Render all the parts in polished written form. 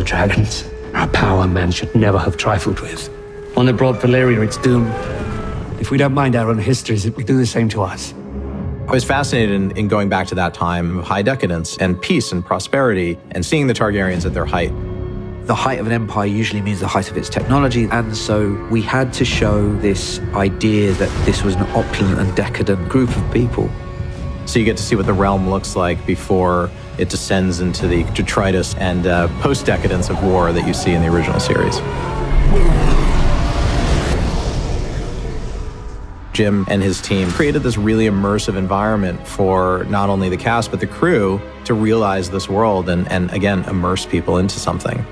The dragons are a power men should never have trifled with. One that brought Valyria its doom. If we don't mind our own histories, it will do the same to us. I was fascinated in going back to that time of high decadence and peace and prosperity and seeing the Targaryens at their height. The height of an empire usually means the height of its technology, and so we had to show this idea that this was an opulent and decadent group of people. So you get to see what the realm looks like before it descends into the detritus and post-decadence of war that you see in the original series. Jim and his team created this really immersive environment for not only the cast, but the crew to realize this world and again, immerse people into something.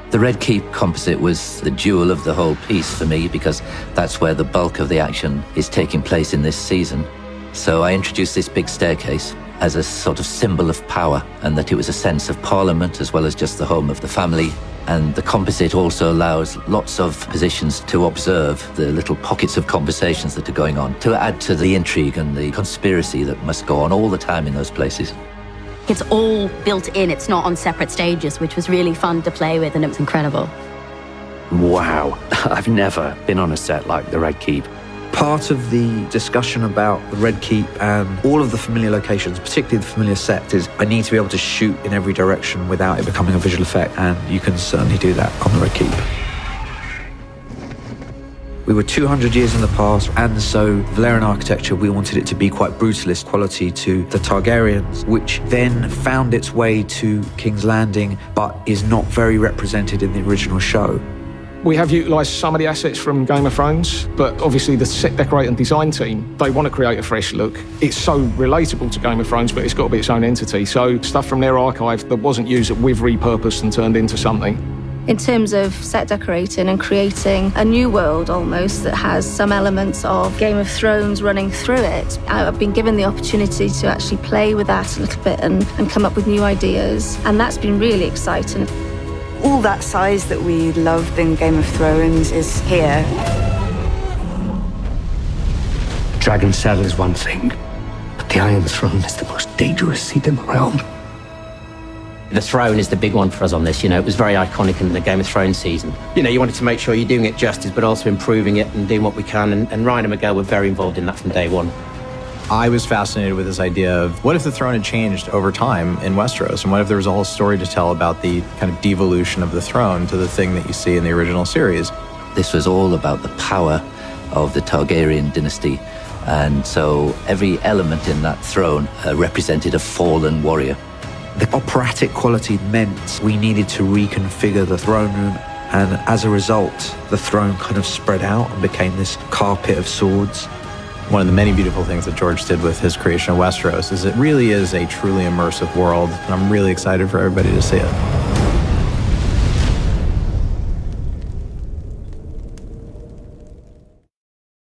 The Red Keep composite was the jewel of the whole piece for me because that's where the bulk of the action is taking place in this season. So I introduced this big staircase as a sort of symbol of power, and that it was a sense of Parliament as well as just the home of the family. And the composite also allows lots of positions to observe the little pockets of conversations that are going on, to add to the intrigue and the conspiracy that must go on all the time in those places. It's all built in, it's not on separate stages, which was really fun to play with, and it was incredible. Wow, I've never been on a set like the Red Keep. Part of the discussion about the Red Keep and all of the familiar locations, particularly the familiar set, is I need to be able to shoot in every direction without it becoming a visual effect, and you can certainly do that on the Red Keep. We were 200 years in the past, and so Valyrian architecture, we wanted it to be quite brutalist quality to the Targaryens, which then found its way to King's Landing, but is not very represented in the original show. We have utilised some of the assets from Game of Thrones, but obviously the set decorate and design team, they want to create a fresh look. It's so relatable to Game of Thrones, but it's got to be its own entity. So stuff from their archive that wasn't used that we've repurposed and turned into something. In terms of set decorating and creating a new world almost that has some elements of Game of Thrones running through it, I've been given the opportunity to actually play with that a little bit and come up with new ideas, and that's been really exciting. All that size that we loved in Game of Thrones is here. Dragon's Cell is one thing, but the Iron Throne is the most dangerous seat in the realm. The throne is the big one for us on this. You know, it was very iconic in the Game of Thrones season. You know, you wanted to make sure you're doing it justice, but also improving it and doing what we can. And Ryan and Miguel were very involved in that from day one. I was fascinated with this idea of what if the throne had changed over time in Westeros, and what if there was a whole story to tell about the kind of devolution of the throne to the thing that you see in the original series. This was all about the power of the Targaryen dynasty, and so every element in that throne represented a fallen warrior. The operatic quality meant we needed to reconfigure the throne room, and as a result, the throne kind of spread out and became this carpet of swords. One of the many beautiful things that George did with his creation of Westeros is it really is a truly immersive world, and I'm really excited for everybody to see it.